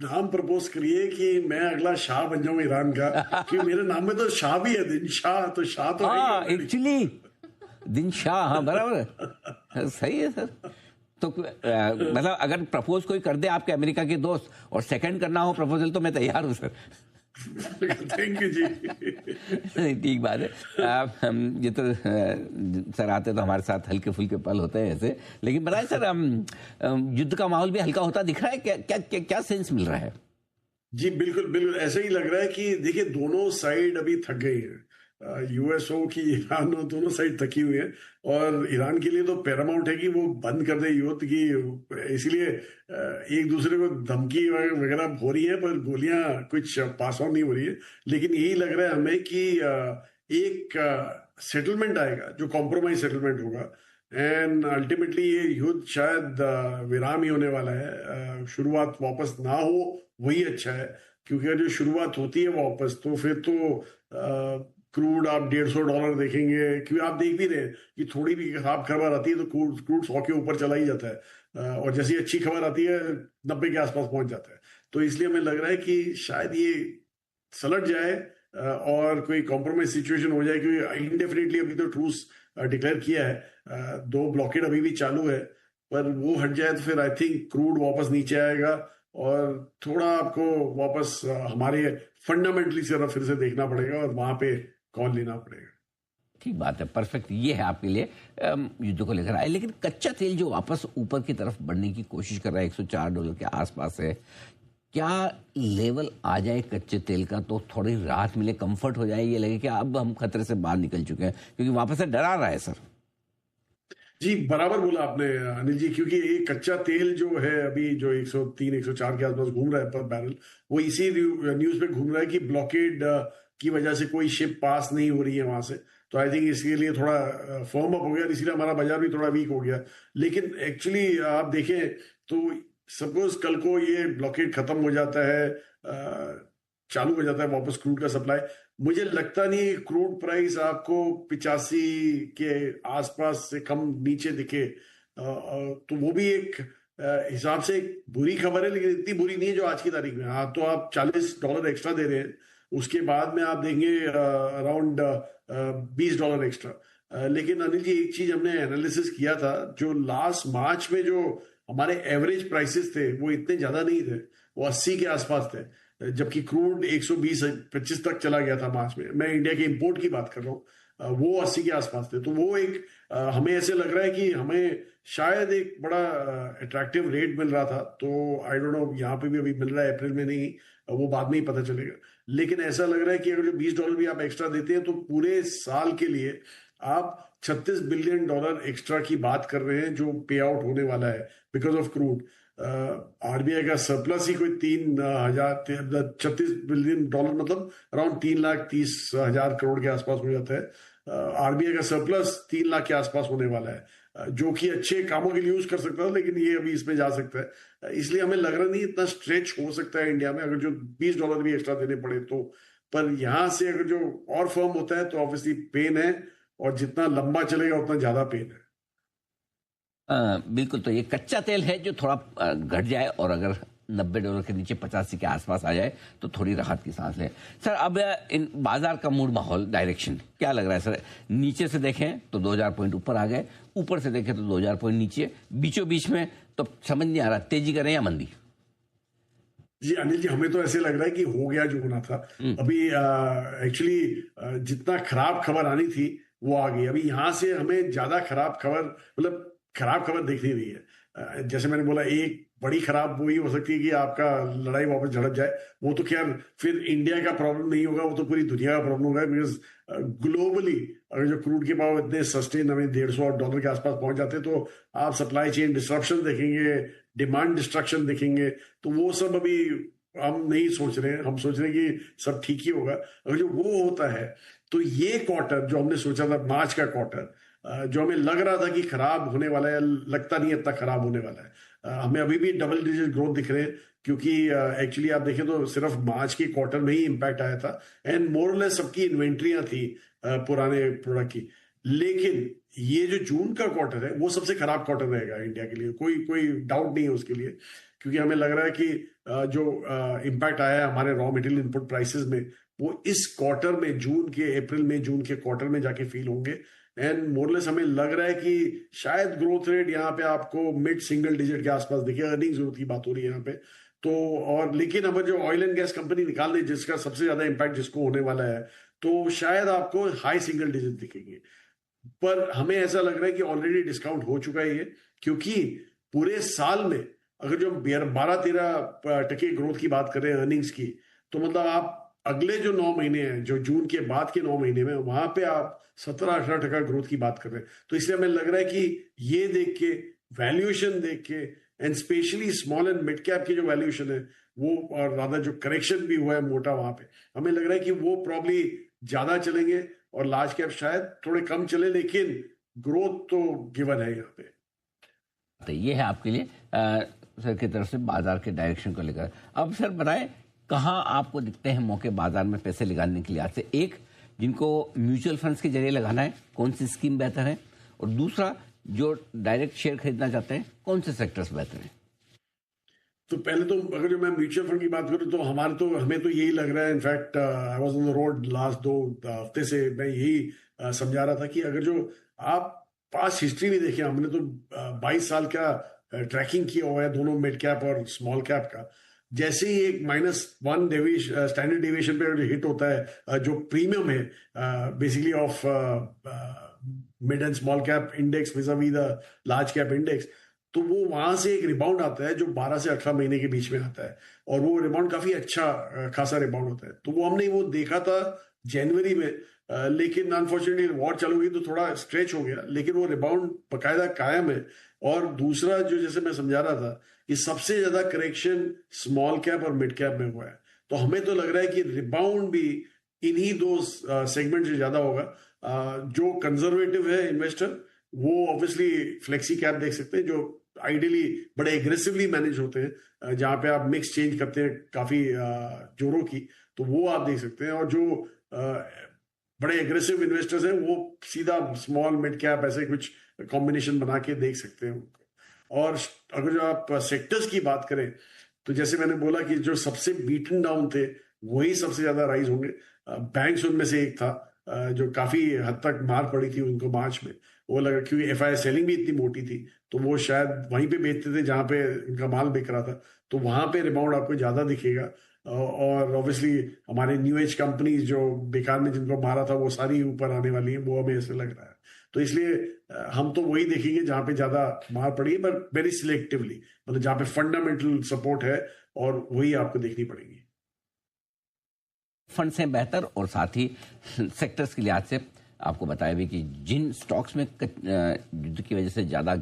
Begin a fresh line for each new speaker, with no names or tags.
नाम प्रपोज करिए कि मैं अगला शाह बन जाऊं ईरान का, कि मेरे नाम में तो शाह भी है, दिन शाह, तो शाह तो है ही
हाँ
ऑलरेडी।
एक्चुअली दिन शाह, हाँ बराबर है, सही है सर। तो मतलब अगर प्रपोज कोई कर दे आपके अमेरिका के दोस्त और सेकंड करना हो प्रपोजल, तो मैं तैयार हूँ सर।
थैंक यू जी।
ठीक बात है। ये तो सर आते तो हमारे साथ हल्के फुल्के पल होते हैं ऐसे, लेकिन बताएं सर, युद्ध का माहौल भी हल्का होता दिख रहा है, क्या क्या क्या, क्या सेंस मिल रहा है?
जी बिल्कुल बिल्कुल, ऐसे ही लग रहा है कि देखिए दोनों साइड अभी थक गई है, यूएस हो कि ईरान हो, दोनों साइड थकी हुई है। और ईरान के लिए तो पैरामाउंट है कि वो बंद कर दे युद्ध की, इसीलिए एक दूसरे को धमकी वगैरह हो रही है, पर गोलियां कुछ पास ऑन नहीं हो रही है। लेकिन यही लग रहा है हमें कि एक सेटलमेंट आएगा, जो कॉम्प्रोमाइज सेटलमेंट होगा। एंड अल्टीमेटली ये युद्ध शायद विराम ही होने वाला है, शुरुआत वापस ना हो वही अच्छा है। क्योंकि अगर जो शुरुआत होती है वापस, तो फिर तो क्रूड आप $150 देखेंगे, क्योंकि आप देख भी रहे हैं कि थोड़ी भी खराब खबर आती है तो क्रूड 100 के ऊपर चला ही जाता है, और जैसी अच्छी खबर आती है 90 के आसपास पहुंच जाता है। तो इसलिए हमें लग रहा है कि शायद ये सलट जाए, और कोई कॉम्प्रोमाइज सिचुएशन हो जाए, क्योंकि इंडेफिनेटली अभी तो ट्रूस डिक्लेयर किया है, 2 ब्लॉकेड अभी भी चालू है। पर वो हट जाए तो फिर आई थिंक क्रूड वापस नीचे आएगा, और थोड़ा आपको वापस हमारे फंडामेंटली से फिर से देखना पड़ेगा, और वहां पे कॉल लेना पड़ेगा।
ठीक बात है, परफेक्ट ये है आपके लिए युद्ध को लेकर आए। लेकिन कच्चा तेल जो वापस ऊपर की तरफ बढ़ने की कोशिश कर रहा है, $104 के आसपास है, क्या लेवल आ जाए कच्चे तेल का तो थोड़ी राहत मिले, कंफर्ट हो जाए, ये लगे कि अब हम खतरे से बाहर निकल चुके हैं? क्योंकि वापस से डरा रहा है सर।
जी बराबर बोला आपने अनिल जी, क्योंकि ये कच्चा तेल जो है अभी जो 103 104 के आसपास घूम रहा है पर बैरल, वो इसी न्यूज पे घूम रहा है कि ब्लॉकेड की वजह से कोई शिप पास नहीं हो रही है वहां से। तो आई थिंक इसके लिए थोड़ा फर्म अप हो गया, इसीलिए हमारा बाजार भी थोड़ा वीक हो गया। लेकिन एक्चुअली आप देखें तो सपोज कल को ये ब्लॉकेड खत्म हो जाता है, चालू हो जाता है वापस क्रूड का सप्लाई, मुझे लगता नहीं क्रूड प्राइस आपको 85 के आसपास से कम नीचे दिखे। तो वो भी एक हिसाब से एक बुरी खबर है, लेकिन इतनी बुरी नहीं है जो आज की तारीख में। हाँ, तो आप $40 एक्स्ट्रा दे रहे हैं, उसके बाद में आप देंगे अराउंड $20 एक्स्ट्रा। लेकिन अनिल जी एक चीज हमने एनालिसिस किया था, जो लास्ट मार्च में जो हमारे एवरेज प्राइसेस थे वो इतने ज्यादा नहीं थे, वो 80 के आसपास थे, जबकि क्रूड 120-125 तक चला गया था मार्च में। मैं इंडिया के इंपोर्ट की बात कर रहा हूँ, वो 80 के आसपास थे। तो वो एक हमें ऐसे लग रहा है कि हमें शायद एक बड़ा अट्रैक्टिव रेट मिल रहा था। तो आई डोंट नो, यहाँ पे भी अभी मिल रहा है अप्रैल में, नहीं वो बाद में ही पता चलेगा। लेकिन ऐसा लग रहा है कि अगर जो $20 भी आप एक्स्ट्रा देते हैं, तो पूरे साल के लिए आप $36 बिलियन एक्स्ट्रा की बात कर रहे हैं जो पे आउट होने वाला है बिकॉज ऑफ क्रूड। आरबीआई का सरप्लस ही कोई 36 बिलियन डॉलर, मतलब अराउंड 3,30,000 करोड़ के आसपास हो जाता है। आरबीआई का सरप्लस 3 लाख के आसपास होने वाला है, जो कि अच्छे कामों के लिए यूज कर सकता है, लेकिन ये अभी इसमें जा सकता है। इसलिए हमें लग रहा नहीं इतना स्ट्रेच हो सकता है इंडिया में, अगर जो $20 भी एक्स्ट्रा देने पड़े तो। पर यहां से अगर जो और फर्म होता है तो ऑब्वियसली पेन है, और जितना लंबा चलेगा उतना ज्यादा पेन है।
बिल्कुल, तो ये कच्चा तेल है जो थोड़ा घट जाए, और अगर $90 के नीचे 85 के आसपास आ जाए तो थोड़ी राहत की सांस ले। सर अब इन बाजार का मूड माहौल डायरेक्शन क्या लग रहा है सर? नीचे से देखें तो 2000 पॉइंट ऊपर आ गए, ऊपर से देखें तो 2000 पॉइंट नीचे, बीचों बीच में तो समझ नहीं आ रहा तेजी करें या मंदी।
जी अनिल जी, हमें तो ऐसे लग रहा है कि हो गया जो होना था। अभी एक्चुअली जितना खराब खबर आनी थी वो आ गई। अभी यहां से हमें ज्यादा खराब खबर, मतलब खराब खबर दिख नहीं रही है। जैसे मैंने बोला, एक बड़ी खराब वो ही हो सकती है कि आपका लड़ाई वापस झड़प जाए। वो तो खैर फिर इंडिया का प्रॉब्लम नहीं होगा, वो तो पूरी दुनिया का प्रॉब्लम होगा, बिकॉज ग्लोबली अगर जो क्रूड के भाव इतने सस्टेन हमें $150 के आसपास पहुंच जाते हैं, तो आप सप्लाई चेन डिस्ट्रप्शन देखेंगे, डिमांड डिस्ट्रक्शन देखेंगे। तो वो सब अभी हम नहीं सोच रहे हैं, हम सोच रहे हैं कि सब ठीक ही होगा। अगर जो वो होता है, तो ये क्वार्टर जो हमने सोचा था, मार्च का क्वार्टर, जो हमें लग रहा था कि खराब होने वाला है, लगता नहीं इतना खराब होने वाला है। हमें अभी भी डबल डिजिट ग्रोथ दिख रहे हैं, क्योंकि एक्चुअली आप देखें तो सिर्फ मार्च के क्वार्टर में ही इंपैक्ट आया था, एंड मोरलेस सबकी इन्वेंट्रियां थी पुराने प्रोडक्ट की। लेकिन ये जो जून का क्वार्टर है वो सबसे खराब क्वार्टर रहेगा इंडिया के लिए, कोई कोई डाउट नहीं है उसके लिए। क्योंकि हमें लग रहा है कि जो इम्पैक्ट आया है हमारे रॉ मटेरियल इनपुट प्राइसेस में, वो इस क्वार्टर में, अप्रैल में जून के क्वार्टर में जाके फील होंगे। एंड मोरलेस हमें लग रहा है कि शायद ग्रोथ रेट यहाँ पे आपको मिड सिंगल डिजिट के आसपास दिखे। अर्निंग्स ग्रोथ की बात हो रही है यहाँ पे तो। और लेकिन अब जो ऑयल एंड गैस कंपनी निकाल रही, जिसका सबसे ज्यादा इम्पैक्ट जिसको होने वाला है, तो शायद आपको हाई सिंगल डिजिट दिखेंगे। पर हमें ऐसा लग रहा है कि ऑलरेडी डिस्काउंट हो चुका है ये, क्योंकि पूरे साल में अगर जो 12-13% ग्रोथ की बात करें अर्निंग्स की, तो मतलब आप अगले जो 9 महीने हैं, जो जून के बाद के 9 महीने में, वहां पे आप 17-18% ग्रोथ की बात कर रहे हैं। तो इसलिए हमें लग रहा है कि ये देख के, वैल्यूएशन देख के, and specially small and mid cap की जो वैल्यूएशन है वो, और ज्यादा जो करेक्शन भी हुआ है मोटा वहां पे, हमें लग रहा है कि वो प्रॉब्ली ज्यादा चलेंगे और लार्ज कैप शायद थोड़े कम चले, लेकिन ग्रोथ तो गिवन है यहाँ पे।
तो ये है आपके लिए सर की तरफ से बाजार के डायरेक्शन को लेकर। अब सर बताएं, कहाँ आपको दिखते हैं मौके बाजार में पैसे लगाने के लिए? आज से एक, जिनको म्यूचुअल फंड्स के जरिए लगाना है, कौन सी स्कीम बेहतर है? और दूसरा, जो डायरेक्ट शेयर खरीदना चाहते हैं, कौन से सेक्टर्स बेहतर हैं?
तो पहले तो अगर जो मैं म्यूचुअल फंड की बात करूं, तो हमें तो यही लग रहा है। In fact I was on the road last 2 हफ्ते से, मैं यही समझा रहा था कि अगर जो आप पास्ट हिस्ट्री भी देखें, हमने तो 22 साल का ट्रैकिंग किया हुआ है दोनों मिड कैप और स्मॉल कैप का। जैसे ही एक -1 स्टैंडर्ड डेविएशन पे जो हिट होता है, जो प्रीमियम है basically of mid and small cap index vis-a-vis the large cap index, तो वो वहां से एक रिबाउंड आता है जो 12 से 18 महीने के बीच में आता है, और वो रिबाउंड काफी अच्छा खासा रिबाउंड होता है। तो वो हमने वो देखा था जनवरी में, लेकिन अनफॉर्चुनेटली वॉर चालू हुई तो थोड़ा स्ट्रेच हो गया, लेकिन वो रिबाउंड बकायदा कायम है। और दूसरा, जो जैसे मैं समझा रहा था कि सबसे ज्यादा करेक्शन स्मॉल कैप और मिड कैप में हुआ है, तो हमें तो लग रहा है कि रिबाउंड भी इन्हीं 2 सेगमेंट से ज्यादा होगा। जो कंजर्वेटिव है इन्वेस्टर, वो ऑब्वियसली फ्लेक्सी कैप देख सकते हैं, जो आइडियली बड़े एग्रेसिवली मैनेज होते हैं, जहां पे आप मिक्स चेंज करते हैं काफी जोरों की, तो वो आप देख सकते हैं। और जो बड़े एग्रेसिव इन्वेस्टर्स हैं, वो सीधा स्मॉल मिड कैप ऐसे कुछ कॉम्बिनेशन बना के देख सकते हैं उनको। और अगर जो आप सेक्टर्स की बात करें, तो जैसे मैंने बोला कि जो सबसे बीटन डाउन थे वही सबसे ज्यादा राइज होंगे। बैंक्स उनमें से एक था, जो काफी हद तक मार पड़ी थी उनको मार्च में। वो लगा क्योंकि एफआई सेलिंग भी इतनी मोटी थी, तो वो शायद वहीं पे बेचते थे जहां पे उनका माल बिक रहा था, तो वहां पे रिबाउंड आपको ज्यादा दिखेगा। और ऑब्वियसली हमारे न्यू एज कंपनीज जो बेकार में जिनको मारा था, वो सारी ऊपर आने वाली है, वो हमें ऐसे लग रहा है। तो इसलिए हम तो वही देखेंगे जहां पे ज्यादा मार पड़ी है, बट वेरी सिलेक्टिवली, मतलब जहां पे फंडामेंटल सपोर्ट है, और वही आपको देखनी पड़ेगी।
फंड्स हैं बेहतर, और साथ ही सेक्टर्स के लिहाज से आपको बताया भी कि जिन स्टॉक्स में युद्ध की वजह से ज्यादा